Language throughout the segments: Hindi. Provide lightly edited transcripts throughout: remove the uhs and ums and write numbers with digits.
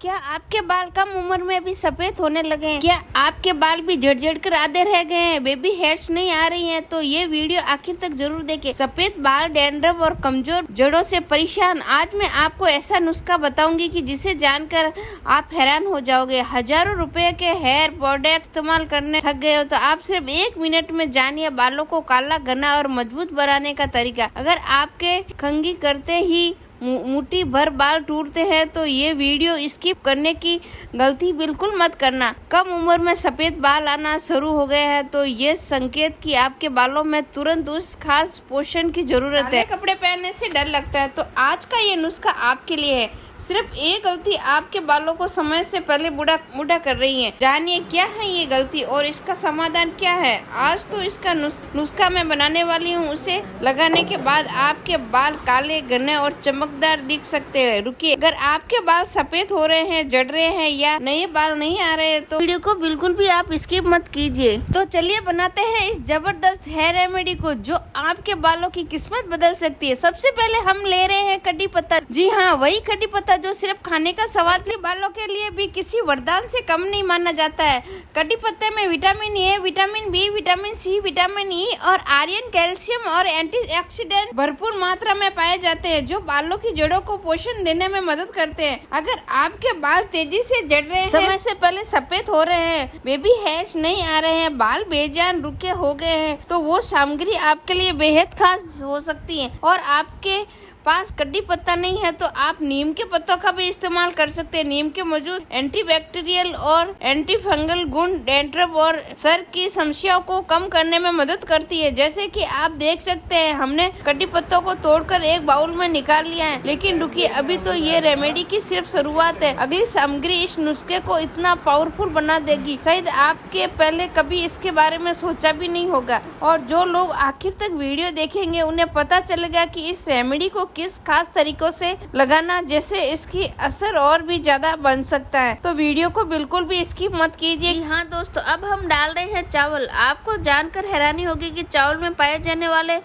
क्या आपके बाल कम उम्र में भी सफेद होने लगे हैं? क्या आपके बाल भी झड़ कर आधे रह गए हैं? बेबी हेयर्स नहीं आ रही हैं? तो ये वीडियो आखिर तक जरूर देखें। सफेद बाल, डैंड्रफ और कमजोर जड़ों से परेशान, आज मैं आपको ऐसा नुस्खा बताऊंगी कि जिसे जानकर आप हैरान हो जाओगे। हजारों रुपए के हेयर प्रोडक्ट इस्तेमाल करने थक गए हो तो आप सिर्फ 1 मिनट में जानिए बालों को काला, घना और मजबूत बनाने का तरीका। अगर आपके कंघी करते ही मुट्ठी भर बाल टूटते हैं तो ये वीडियो स्किप करने की गलती बिल्कुल मत करना। कम उम्र में सफेद बाल आना शुरू हो गए हैं तो ये संकेत कि आपके बालों में तुरंत उस खास पोषण की जरूरत है। कपड़े पहनने से डर लगता है तो आज का ये नुस्खा आपके लिए है। सिर्फ एक गलती आपके बालों को समय से पहले बूढ़ा कर रही है। जानिए क्या है ये गलती और इसका समाधान क्या है। आज तो इसका नुस्खा मैं बनाने वाली हूँ। उसे लगाने के बाद आपके बाल काले, घने और चमकदार दिख सकते हैं। रुकिए, अगर आपके बाल सफेद हो रहे हैं, झड़ रहे हैं या नए बाल नहीं आ रहे तो वीडियो को बिल्कुल भी आप स्किप मत कीजिए। तो चलिए बनाते हैं इस जबरदस्त हेयर रेमेडी को जो आपके बालों की किस्मत बदल सकती है। सबसे पहले हम ले रहे हैं कड़ी पत्ता। जी हाँ, वही कड़ी पत्ता जो सिर्फ खाने का स्वाद के बालों के लिए भी किसी वरदान से कम नहीं माना जाता है। कड़ी पत्ते में vitamin A, vitamin B, vitamin C, vitamin E और आयरन, कैल्शियम और एंटीऑक्सीडेंट भरपूर मात्रा में पाए जाते हैं जो बालों की जड़ों को पोषण देने में मदद करते हैं। अगर आपके बाल तेजी से झड़ रहे हैं, समय से पहले सफेद हो रहे हैं, बेबी हेयर्स नहीं आ रहे हैं, बाल बेजान रुके हो गए हैं तो वो सामग्री आपके लिए बेहद खास हो सकती है। और आपके पास कड़ी पत्ता नहीं है तो आप नीम के पत्तों का भी इस्तेमाल कर सकते हैं। नीम के मौजूद एंटीबैक्टीरियल और एंटी फंगल गुण डैंड्रफ और सर की समस्याओं को कम करने में मदद करती है। जैसे कि आप देख सकते हैं हमने कड़ी पत्तों को तोड़कर एक बाउल में निकाल लिया है। लेकिन रुकिए, अभी तो ये रेमेडी की सिर्फ शुरुआत है। अगली सामग्री इस नुस्खे को इतना पावरफुल बना देगी शायद आपके पहले कभी इसके बारे में सोचा भी नहीं होगा। और जो लोग आखिर तक वीडियो देखेंगे उन्हें पता चलेगा कि इस रेमेडी को किस खास तरीकों से लगाना जैसे इसकी असर और भी ज्यादा बन सकता है। तो वीडियो को बिल्कुल भी स्किप मत कीजिए। हाँ दोस्तों, अब हम डाल रहे हैं चावल। आपको जानकर हैरानी होगी कि चावल में पाए जाने वाले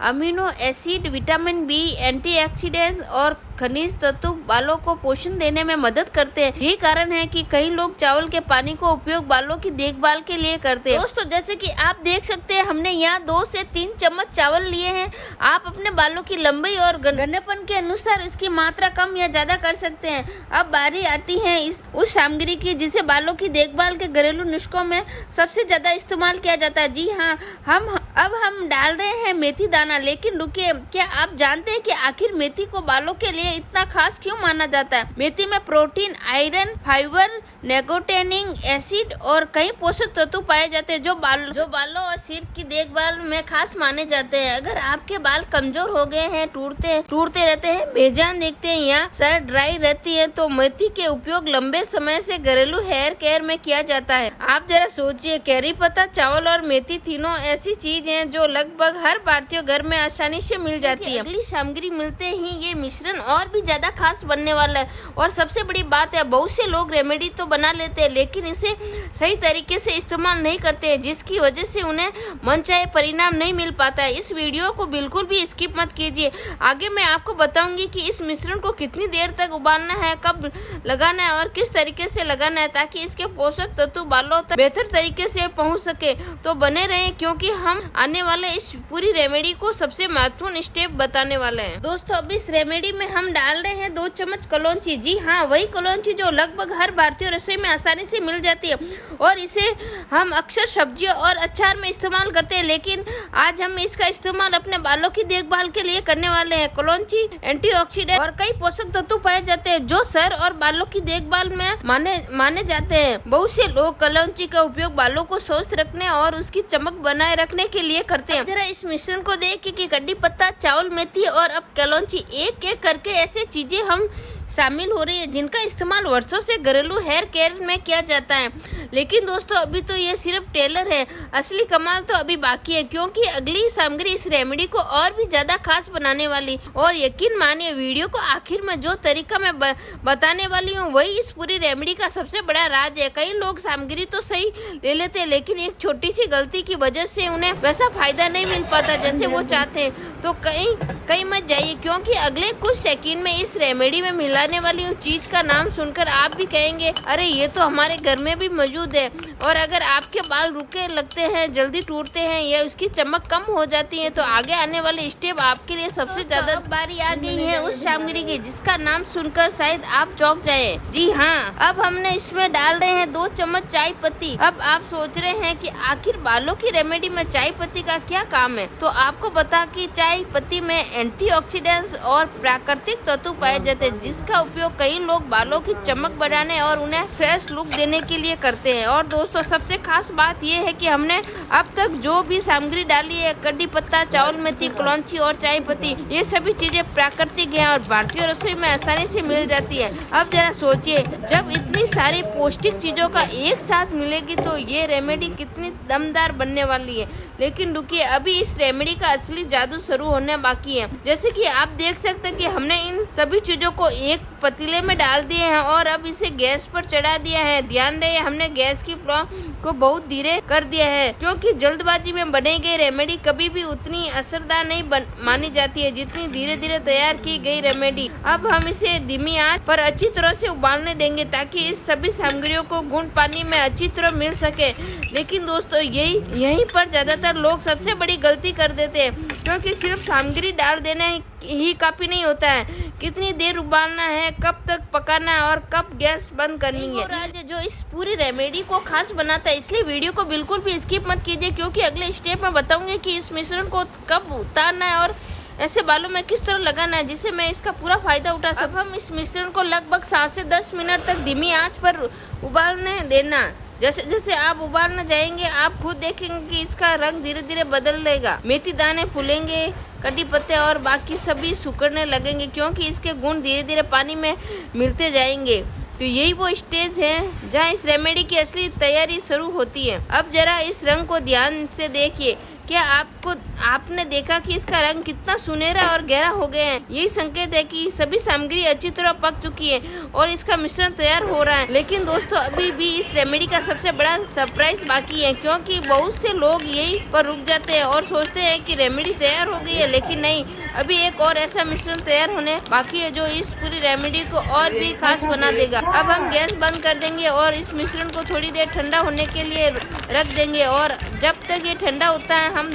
amino acid, vitamin B, antioxidants और खनिज तत्व बालों को पोषण देने में मदद करते हैं। यही कारण है कि कई लोग चावल के पानी को उपयोग बालों की देखभाल के लिए करते हैं। दोस्तों, जैसे कि आप देख सकते हैं हमने यहाँ 2 से 3 चम्मच चावल लिए हैं। आप अपने बालों की लंबाई और घनेपन के अनुसार इसकी मात्रा कम या ज्यादा कर सकते हैं। अब बारी आती है उस सामग्री की जिसे बालों की देखभाल के घरेलू नुस्खों में सबसे ज्यादा इस्तेमाल किया जाता है। जी हाँ, हम डाल रहे हैं मेथी दाना। लेकिन रुकिए, क्या आप जानते हैं कि आखिर मेथी को बालों के लिए इतना खास क्यों माना जाता है? मेथी में protein, iron, fibre, nicotinic acid और कई पोषक तत्व पाए जाते हैं जो बालों और सिर की देखभाल में खास माने जाते हैं। अगर आपके बाल कमजोर हो गए हैं, टूटते रहते हैं, बेजान दिखते हैं या सर ड्राई रहती है तो मेथी के उपयोग लंबे समय से घरेलू हेयर केयर में किया जाता है। आप जरा सोचिए, करी पत्ता, चावल और मेथी तीनों ऐसी चीज हैं जो लगभग हर भारतीय घर में आसानी से मिल जाती है। अगली सामग्री मिलते ही ये मिश्रण और भी ज्यादा खास बनने वाला है। और सबसे बड़ी बात है, बहुत से लोग रेमेडी तो बना लेते हैं लेकिन इसे सही तरीके से इस्तेमाल नहीं करते हैं जिसकी वजह से उन्हें मनचाहे परिणाम नहीं मिल पाता है। इस वीडियो को बिल्कुल भी स्किप मत कीजिए। आगे मैं आपको बताऊंगी कि इस मिश्रण को कितनी देर तक उबालना है, कब लगाना है और किस तरीके से लगाना है ताकि इसके पोषक तत्व बालों तक बेहतर तरीके से पहुंच सके। तो बने रहें क्योंकि हम आने वाले इस पूरी रेमेडी को सबसे महत्वपूर्ण स्टेप बताने वाले हैं। दोस्तों, अब इस रेमेडी में हम डाल रहे हैं 2 चम्मच कलौंजी। जी हाँ, वही कलौंजी जो लगभग हर भारतीय रसोई में आसानी से मिल जाती है और इसे हम अक्सर सब्जियों और अचार में इस्तेमाल करते हैं। लेकिन आज हम इसका इस्तेमाल अपने बालों की देखभाल के लिए करने वाले हैं। कलौंजी एंटीऑक्सीडेंट और कई पोषक तत्व पाए जाते हैं जो सर और बालों की देखभाल में माने जाते हैं। बहुत से लोग कलौंजी का उपयोग बालों को स्वस्थ रखने और उसकी चमक बनाए रखने के लिए करते हैं। जरा इस मिश्रण को देखिए कि कड़ी पत्ता, चावल, मेथी और अब कलौंजी एक एक करके ऐसे चीजें हम शामिल हो रही है जिनका इस्तेमाल वर्षों से घरेलू हेयर केयर में किया जाता है। लेकिन दोस्तों, अभी तो ये सिर्फ ट्रेलर है, असली कमाल तो अभी बाकी है क्योंकि अगली सामग्री इस रेमेडी को और भी ज्यादा खास बनाने वाली। और यकीन मानिए, वीडियो को आखिर में जो तरीका मैं बताने वाली हूँ वही इस पूरी रेमेडी का सबसे बड़ा राज है। कई लोग सामग्री तो सही ले लेते हैं लेकिन एक छोटी सी गलती की वजह से उन्हें वैसा फायदा नहीं मिल पाता जैसे वो चाहते हैं। तो कहीं मत जाइए क्योंकि अगले कुछ सेकंड में इस रेमेडी में मिल मिलाने वाली उस चीज का नाम सुनकर आप भी कहेंगे अरे ये तो हमारे घर में भी मौजूद है। और अगर आपके बाल रुके लगते हैं, जल्दी टूटते हैं या उसकी चमक कम हो जाती है तो आगे आने वाले स्टेप आपके लिए सबसे ज्यादा बारी आ गई है उस सामग्री की जिसका नाम सुनकर शायद आप चौंक जाए। जी हाँ, अब हमने इसमें डाल रहे हैं 2 चम्मच चाय पत्ती। अब आप सोच रहे हैं कि आखिर बालों की रेमेडी में चाय पत्ती का क्या काम है, तो आपको बता कि चाय पत्ती में एंटीऑक्सीडेंट्स और प्राकृतिक तत्व पाए जाते हैं जिसका उपयोग कई लोग बालों की चमक बढ़ाने और उन्हें फ्रेश लुक देने के लिए करते हैं। और दोस्तों सबसे खास बात यह है कि हमने अब तक जो भी सामग्री डाली है, कड़ी पत्ता, चावल मेथी, कलौंजी और चाय पत्ती, ये सभी चीजें प्राकृतिक हैं और भारतीय रसोई में आसानी से मिल जाती है। अब जरा सोचिए, जब इतनी सारी पौष्टिक चीजों का एक साथ मिलेगी तो ये रेमेडी कितनी दमदार बनने वाली है। लेकिन रुकिए, अभी इस रेमेडी का असली जादू शुरू होने बाकी है। जैसे कि आप देख सकते हैं कि हमने इन सभी चीजों को एक पतीले में डाल दिए हैं और अब इसे गैस पर चढ़ा दिया है। ध्यान रहे हमने गैस की फ्लेम को बहुत धीरे कर दिया है क्योंकि जल्दबाजी में बनी गई रेमेडी कभी भी उतनी असरदार नहीं मानी जाती है जितनी धीरे धीरे तैयार की गई रेमेडी। अब हम इसे धीमी आंच पर अच्छी तरह से उबालने देंगे ताकि इस सभी सामग्रियों को गुण पानी में अच्छी तरह मिल सके। लेकिन दोस्तों यहीं पर ज्यादातर लोग सबसे बड़ी गलती कर देते हैं क्योंकि सिर्फ सामग्री डाल देना ही काफी नहीं होता है। कितनी देर उबालना है, कब तक पकाना है और कब गैस बंद करनी है, राज जो इस पूरी रेमेडी को खास बनाता है। इसलिए वीडियो को बिल्कुल भी स्किप मत कीजिए क्योंकि अगले स्टेप में बताऊंगी कि इस मिश्रण को कब उतारना है और ऐसे बालों में किस तरह लगाना है जिससे मैं इसका पूरा फायदा उठा सकूं। अब हम इस मिश्रण को लगभग 7 से 10 मिनट तक धीमी आंच पर उबालने देना। जैसे जैसे आप उबालने जाएंगे आप खुद देखेंगे कि इसका रंग धीरे धीरे बदल लेगा। मेथी दाने फूलेंगे, कड़ी पत्ते और बाकी सभी सुखड़ने लगेंगे क्योंकि इसके गुण धीरे धीरे पानी में मिलते जाएंगे। तो यही वो स्टेज है जहाँ इस रेमेडी की असली तैयारी शुरू होती है। अब जरा इस रंग को ध्यान से देखिए। क्या आपने देखा कि इसका रंग कितना सुनहरा और गहरा हो गया है? यही संकेत है कि सभी सामग्री अच्छी तरह पक चुकी है और इसका मिश्रण तैयार हो रहा है। लेकिन दोस्तों अभी भी इस रेमेडी का सबसे बड़ा सरप्राइज बाकी है क्योंकि बहुत से लोग यही पर रुक जाते हैं और सोचते हैं कि रेमेडी तैयार हो गई है, लेकिन नहीं, अभी एक और ऐसा मिश्रण तैयार होने बाकी है जो इस पूरी रेमेडी को और भी खास बना देगा। अब हम गैस बंद कर देंगे और इस मिश्रण को थोड़ी देर ठंडा होने के लिए रख देंगे और जब तक ये ठंडा होता है हम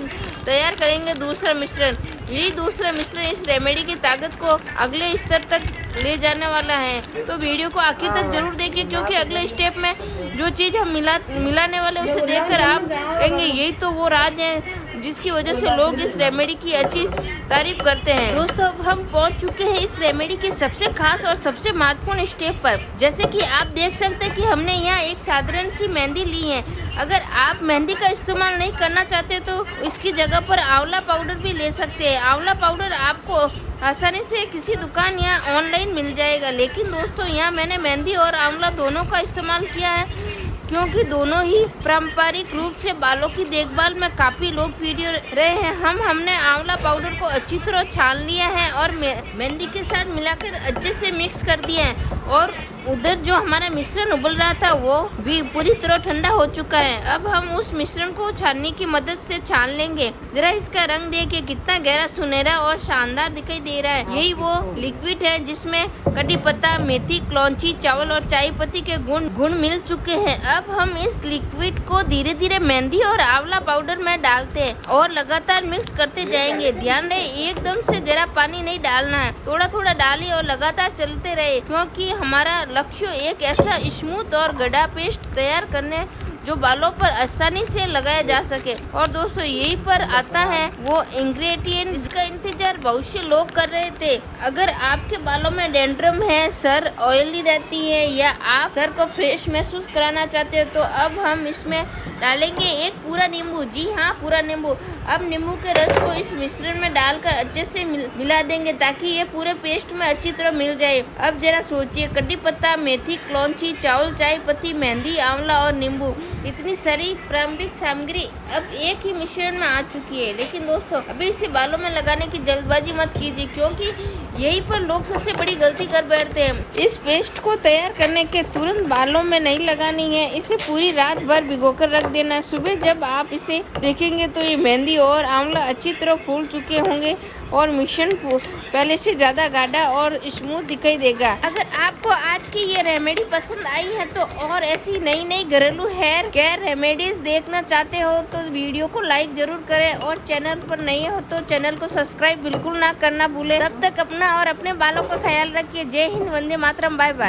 तैयार करेंगे दूसरा मिश्रण। यही दूसरा मिश्रण इस रेमेडी की ताकत को अगले स्तर तक ले जाने वाला है। तो वीडियो को आखिर तक जरूर देखिए क्योंकि अगले स्टेप में जो चीज हम मिलाने वाले उसे देखकर आप कहेंगे यही तो वो राज है जिसकी वजह से लोग इस रेमेडी की अच्छी तारीफ करते हैं। दोस्तों अब हम पहुंच चुके हैं इस रेमेडी के सबसे खास और सबसे महत्वपूर्ण स्टेप पर। जैसे कि आप देख सकते हैं कि हमने यहाँ एक साधारण सी मेहंदी ली है। अगर आप मेहंदी का इस्तेमाल नहीं करना चाहते तो इसकी जगह पर आंवला पाउडर भी ले सकते हैं। आंवला पाउडर आपको आसानी से किसी दुकान या ऑनलाइन मिल जाएगा, लेकिन दोस्तों यहाँ मैंने मेहंदी और आंवला दोनों का इस्तेमाल किया है क्योंकि दोनों ही पारंपरिक रूप से बालों की देखभाल में काफी लोकप्रिय रहे हैं। हमने आंवला पाउडर को अच्छी तरह छान लिया है और मेहंदी के साथ मिलाकर अच्छे से मिक्स कर दिया है और उधर जो हमारा मिश्रण उबल रहा था वो भी पूरी तरह ठंडा हो चुका है। अब हम उस मिश्रण को छाननी की मदद से छान लेंगे। जरा इसका रंग देखिए कितना गहरा, सुनहरा और शानदार दिखाई दे रहा है। यही वो लिक्विड है जिसमें कड़ी पत्ता, मेथी, कलौंजी, चावल और चाय पत्ती के गुण मिल चुके हैं। अब हम इस लिक्विड को धीरे धीरे मेहंदी और आंवला पाउडर में डालते हैं और लगातार मिक्स करते जाएंगे। ध्यान रहे एकदम से जरा पानी नहीं डालना है, थोड़ा थोड़ा डालिए और लगातार चलते रहे क्योंकि हमारा लक्ष्य एक ऐसा स्मूथ और गढ़ा पेस्ट तैयार करने जो बालों पर आसानी से लगाया जा सके। और दोस्तों यही पर आता है वो इंग्रेडिएंट जिसका इंतजार बहुत से लोग कर रहे थे। अगर आपके बालों में डैंड्रफ है, सर ऑयली रहती है या आप सर को फ्रेश महसूस कराना चाहते हो तो अब हम इसमें डालेंगे एक पूरा नींबू। जी हाँ, पूरा नींबू। अब नींबू के रस को इस मिश्रण में डालकर अच्छे से मिला देंगे ताकि ये पूरे पेस्ट में अच्छी तरह मिल जाए। अब जरा सोचिए, कड़ी पत्ता, मेथी, कलौंजी, चावल, चाय पत्ती, मेहंदी, आंवला और नींबू, इतनी सारी प्रारंभिक सामग्री अब एक ही मिश्रण में आ चुकी है। लेकिन दोस्तों अभी इसे बालों में लगाने की जल्दबाजी मत कीजिए क्योंकि यही पर लोग सबसे बड़ी गलती कर बैठते हैं। इस पेस्ट को तैयार करने के तुरंत बालों में नहीं लगानी है, इसे पूरी रात भर भिगोकर रख देना। सुबह जब आप इसे देखेंगे तो ये मेहंदी और आंवला अच्छी तरह फूल चुके होंगे और मिशन पहले से ज्यादा गाढ़ा और स्मूथ दिखाई देगा। अगर आपको आज की ये रेमेडी पसंद आई है तो और ऐसी नई नई घरेलू हेयर केयर रेमेडीज देखना चाहते हो तो वीडियो को लाइक जरूर करें और चैनल पर नए हो तो चैनल को सब्सक्राइब बिल्कुल ना करना भूले। तब तक अपना और अपने बालों का ख्याल रखिए। जय हिंद, वंदे मातरम, बाय बाय।